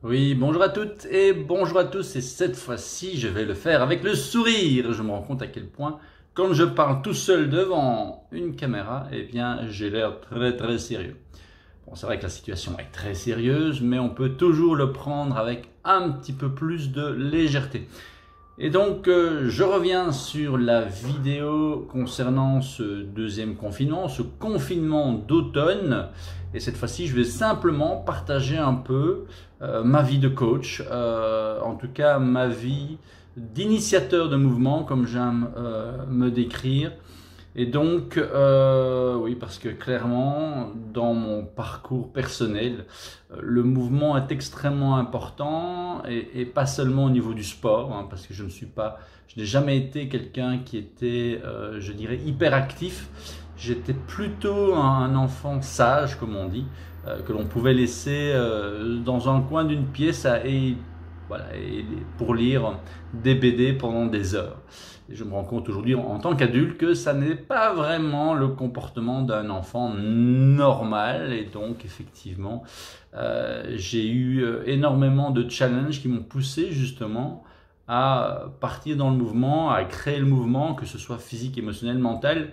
Oui, bonjour à toutes et bonjour à tous, et cette fois-ci je vais le faire avec le sourire. Je me rends compte à quel point quand je parle tout seul devant une caméra, eh bien j'ai l'air très sérieux. Bon, c'est vrai que la situation est très sérieuse, mais on peut toujours le prendre avec un petit peu plus de légèreté. Et donc, je reviens sur la vidéo concernant ce deuxième confinement, ce confinement d'automne. Et cette fois-ci, je vais simplement partager un peu ma vie de coach, en tout cas ma vie d'initiateur de mouvement, comme j'aime me décrire. Et donc, oui, parce que clairement, dans mon parcours personnel, le mouvement est extrêmement important et pas seulement au niveau du sport, hein, parce que je n'ai jamais été quelqu'un qui était, je dirais, hyperactif. J'étais plutôt un enfant sage, comme on dit, que l'on pouvait laisser dans un coin d'une pièce voilà, pour lire des BD pendant des heures. Et je me rends compte aujourd'hui en tant qu'adulte que ça n'est pas vraiment le comportement d'un enfant normal. Et donc effectivement, j'ai eu énormément de challenges qui m'ont poussé justement à partir dans le mouvement, à créer le mouvement, que ce soit physique, émotionnel, mental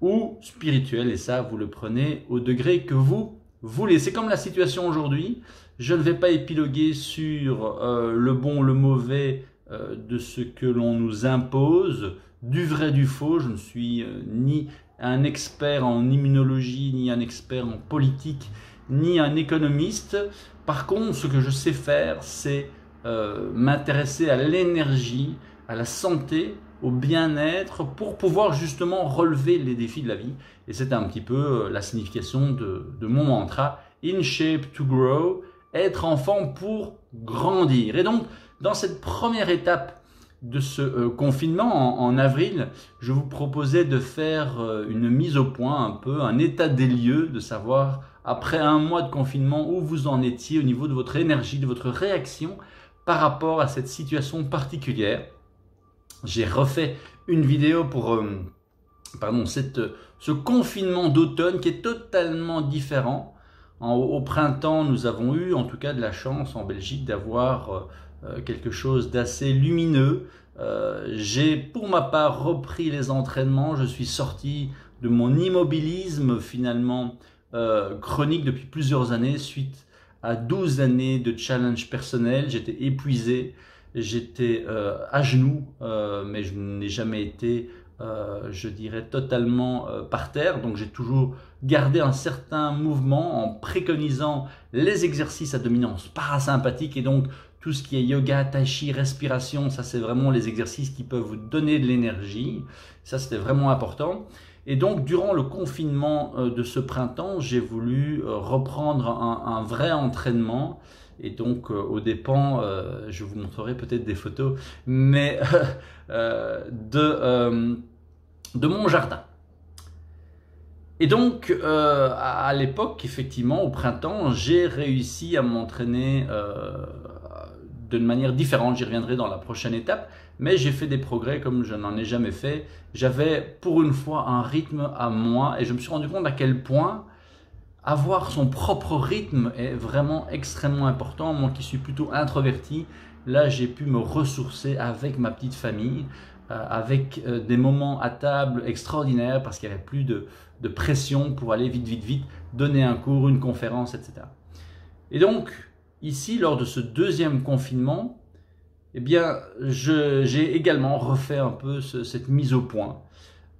ou spirituel. Et ça, vous le prenez au degré que vous voulez. C'est comme la situation aujourd'hui. Je ne vais pas épiloguer sur le bon, le mauvais de ce que l'on nous impose, du vrai, du faux. Je ne suis ni un expert en immunologie, ni un expert en politique, ni un économiste. Par contre, ce que je sais faire, c'est m'intéresser à l'énergie, à la santé, au bien-être, pour pouvoir justement relever les défis de la vie. Et c'est un petit peu la signification de mon mantra, In shape to grow, être enfant pour grandir. Et donc, dans cette première étape de ce confinement en avril, je vous proposais de faire une mise au point, un peu un état des lieux, de savoir après un mois de confinement où vous en étiez au niveau de votre énergie, de votre réaction par rapport à cette situation particulière. J'ai refait une vidéo pour ce confinement d'automne qui est totalement différent. Au printemps, nous avons eu en tout cas de la chance en Belgique d'avoir quelque chose d'assez lumineux. J'ai pour ma part repris les entraînements, je suis sorti de mon immobilisme finalement chronique depuis plusieurs années suite à 12 années de challenge personnel. J'étais épuisé, j'étais à genoux, mais je n'ai jamais été je dirais totalement par terre. Donc j'ai toujours gardé un certain mouvement en préconisant les exercices à dominance parasympathique, et donc tout ce qui est yoga, tai chi, respiration, ça c'est vraiment les exercices qui peuvent vous donner de l'énergie. Ça c'était vraiment important. Et donc durant le confinement de ce printemps, j'ai voulu reprendre un vrai entraînement. Et donc aux dépens, je vous montrerai peut-être des photos, mais de mon jardin. Et donc, à l'époque, effectivement, au printemps, j'ai réussi à m'entraîner d'une manière différente. J'y reviendrai dans la prochaine étape, mais j'ai fait des progrès comme je n'en ai jamais fait. J'avais pour une fois un rythme à moi, et je me suis rendu compte à quel point avoir son propre rythme est vraiment extrêmement important. Moi qui suis plutôt introverti, là j'ai pu me ressourcer avec ma petite famille, avec des moments à table extraordinaires parce qu'il n'y avait plus de pression pour aller vite, donner un cours, une conférence, etc. Et donc ici, lors de ce deuxième confinement, eh bien, j'ai également refait un peu cette mise au point.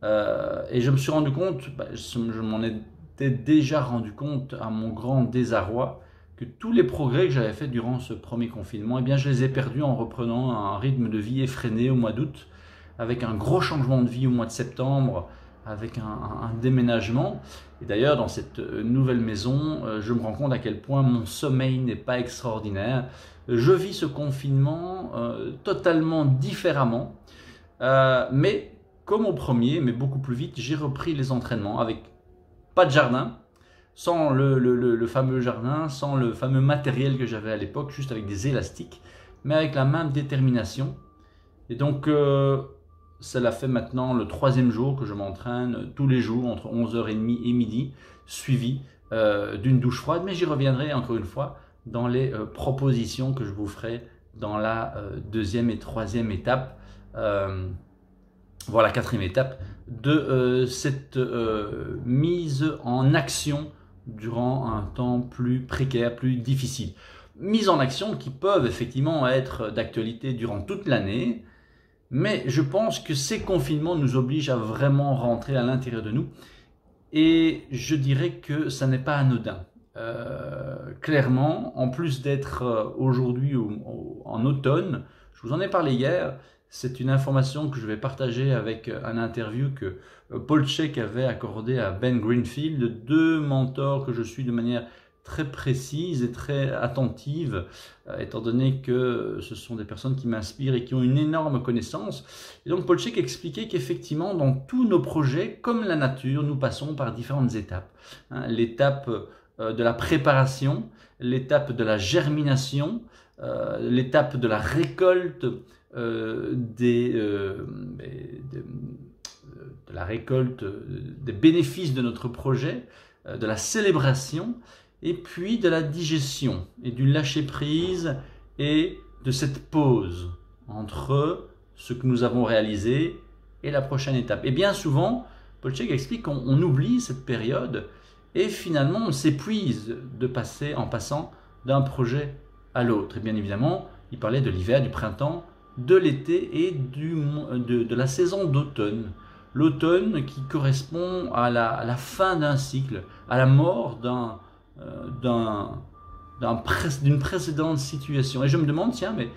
Et je me suis rendu compte, je m'en étais déjà rendu compte à mon grand désarroi, que tous les progrès que j'avais faits durant ce premier confinement, eh bien, je les ai perdus en reprenant un rythme de vie effréné au mois d'août, avec un gros changement de vie au mois de septembre, avec un déménagement. Et d'ailleurs, dans cette nouvelle maison, je me rends compte à quel point mon sommeil n'est pas extraordinaire. Je vis ce confinement totalement différemment, mais comme au premier, mais beaucoup plus vite, j'ai repris les entraînements avec pas de jardin, sans le fameux jardin, sans le fameux matériel que j'avais à l'époque, juste avec des élastiques, mais avec la même détermination. Et donc, cela fait maintenant le troisième jour que je m'entraîne tous les jours entre 11h30 et midi, suivi d'une douche froide. Mais j'y reviendrai encore une fois dans les propositions que je vous ferai dans la deuxième et troisième étape, voire la quatrième étape de cette mise en action durant un temps plus précaire, plus difficile. Mise en action qui peuvent effectivement être d'actualité durant toute l'année, mais je pense que ces confinements nous obligent à vraiment rentrer à l'intérieur de nous, et je dirais que ça n'est pas anodin. Clairement, en plus d'être aujourd'hui en automne, je vous en ai parlé hier, c'est une information que je vais partager avec un interview que Paul Chek avait accordé à Ben Greenfield, deux mentors que je suis de manière très précise et très attentive, étant donné que ce sont des personnes qui m'inspirent et qui ont une énorme connaissance. Et donc Paul Chek expliquait qu'effectivement, dans tous nos projets, comme la nature, nous passons par différentes étapes. L'étape de la préparation, l'étape de la germination, l'étape de la récolte, de la récolte des bénéfices de notre projet, de la célébration, et puis de la digestion et du lâcher-prise et de cette pause entre ce que nous avons réalisé et la prochaine étape. Et bien souvent, Paul Chek explique qu'on oublie cette période et finalement on s'épuise en passant d'un projet à l'autre. Et bien évidemment, il parlait de l'hiver, du printemps, de l'été et de la saison d'automne. L'automne qui correspond à la fin d'un cycle, à la mort d'une précédente situation. Et je me demande, tiens, mais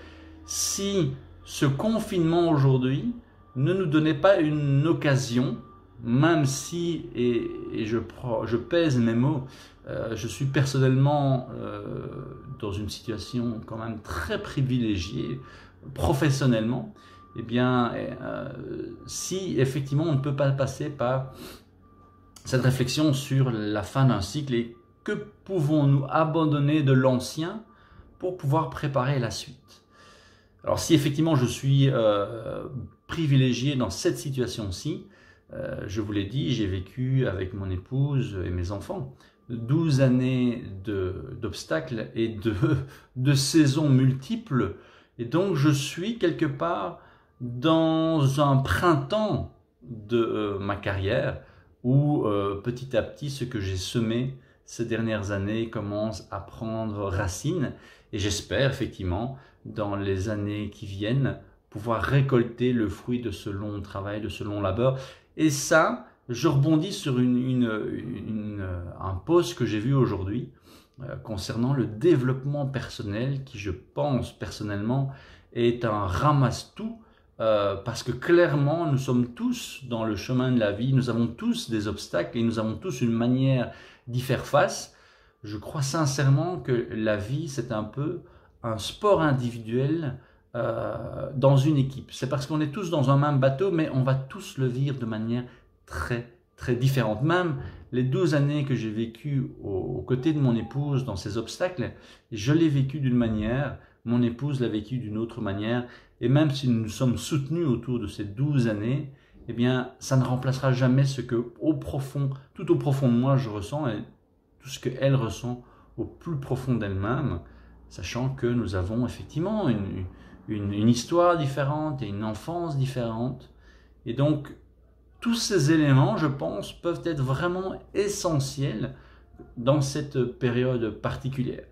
si ce confinement aujourd'hui ne nous donnait pas une occasion, même si, et je pèse mes mots, je suis personnellement dans une situation quand même très privilégiée professionnellement, eh bien, si effectivement on ne peut pas passer par cette réflexion sur la fin d'un cycle et que pouvons-nous abandonner de l'ancien pour pouvoir préparer la suite. Alors si effectivement je suis privilégié dans cette situation-ci, je vous l'ai dit, j'ai vécu avec mon épouse et mes enfants 12 années d'obstacles et de saisons multiples, et donc je suis quelque part dans un printemps de ma carrière où petit à petit ce que j'ai semé ces dernières années commence à prendre racine, et j'espère effectivement dans les années qui viennent pouvoir récolter le fruit de ce long travail, de ce long labeur. Et ça, je rebondis sur un post que j'ai vu aujourd'hui concernant le développement personnel, qui je pense personnellement est un ramasse-tout, parce que clairement nous sommes tous dans le chemin de la vie, nous avons tous des obstacles et nous avons tous une manière d'y faire face. Je crois sincèrement que la vie c'est un peu un sport individuel dans une équipe. C'est parce qu'on est tous dans un même bateau, mais on va tous le vivre de manière très très différente. Même les 12 années que j'ai vécues aux côtés de mon épouse dans ces obstacles, je l'ai vécu d'une manière, mon épouse l'a vécu d'une autre manière, et même si nous nous sommes soutenus autour de ces 12 années, eh bien, ça ne remplacera jamais ce que tout au profond de moi je ressens, et tout ce qu'elle ressent au plus profond d'elle-même, sachant que nous avons effectivement une histoire différente et une enfance différente. Et donc, tous ces éléments, je pense, peuvent être vraiment essentiels dans cette période particulière.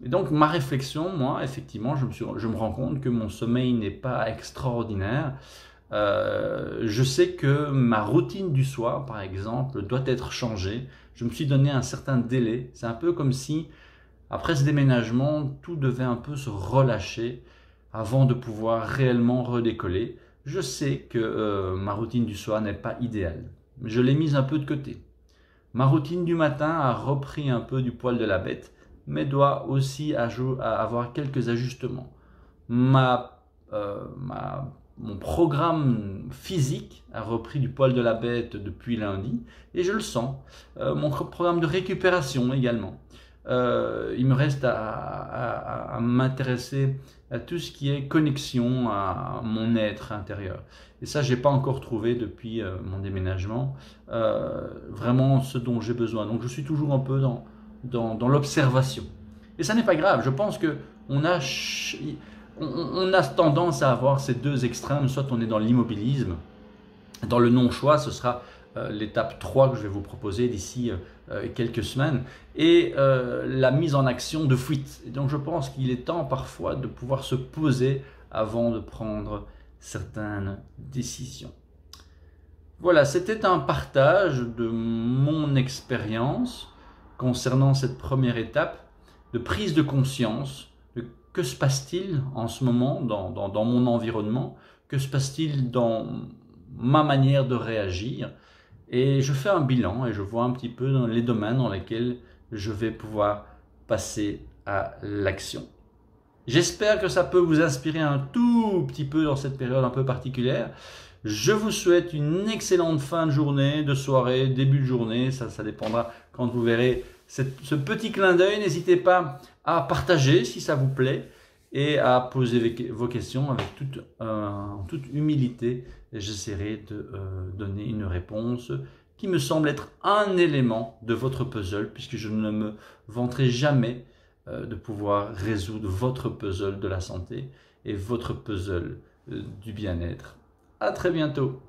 Et donc, ma réflexion, moi, effectivement, je me rends compte que mon sommeil n'est pas extraordinaire. Je sais que ma routine du soir, par exemple, doit être changée. Je me suis donné un certain délai. C'est un peu comme si, après ce déménagement, tout devait un peu se relâcher avant de pouvoir réellement redécoller. Je sais que ma routine du soir n'est pas idéale. Je l'ai mise un peu de côté. Ma routine du matin a repris un peu du poil de la bête, mais doit aussi avoir quelques ajustements. Mon programme physique a repris du poil de la bête depuis lundi, et je le sens. Mon programme de récupération également. Il me reste à m'intéresser à tout ce qui est connexion à mon être intérieur. Et ça, je n'ai pas encore trouvé depuis mon déménagement vraiment ce dont j'ai besoin. Donc je suis toujours un peu dans l'observation. Et ça n'est pas grave, je pense que on a tendance à avoir ces deux extrêmes, soit on est dans l'immobilisme, dans le non-choix, ce sera l'étape 3 que je vais vous proposer d'ici quelques semaines, et la mise en action de fuite. Et donc je pense qu'il est temps parfois de pouvoir se poser avant de prendre certaines décisions. Voilà, c'était un partage de mon expérience concernant cette première étape de prise de conscience de que se passe-t-il en ce moment dans mon environnement, que se passe-t-il dans ma manière de réagir, et je fais un bilan et je vois un petit peu dans les domaines dans lesquels je vais pouvoir passer à l'action. J'espère que ça peut vous inspirer un tout petit peu dans cette période un peu particulière. Je vous souhaite une excellente fin de journée, de soirée, début de journée, ça dépendra quand vous verrez ce petit clin d'œil. N'hésitez pas à partager si ça vous plaît et à poser vos questions avec toute humilité. J'essaierai de donner une réponse qui me semble être un élément de votre puzzle, puisque je ne me vanterai jamais de pouvoir résoudre votre puzzle de la santé et votre puzzle du bien-être. À très bientôt.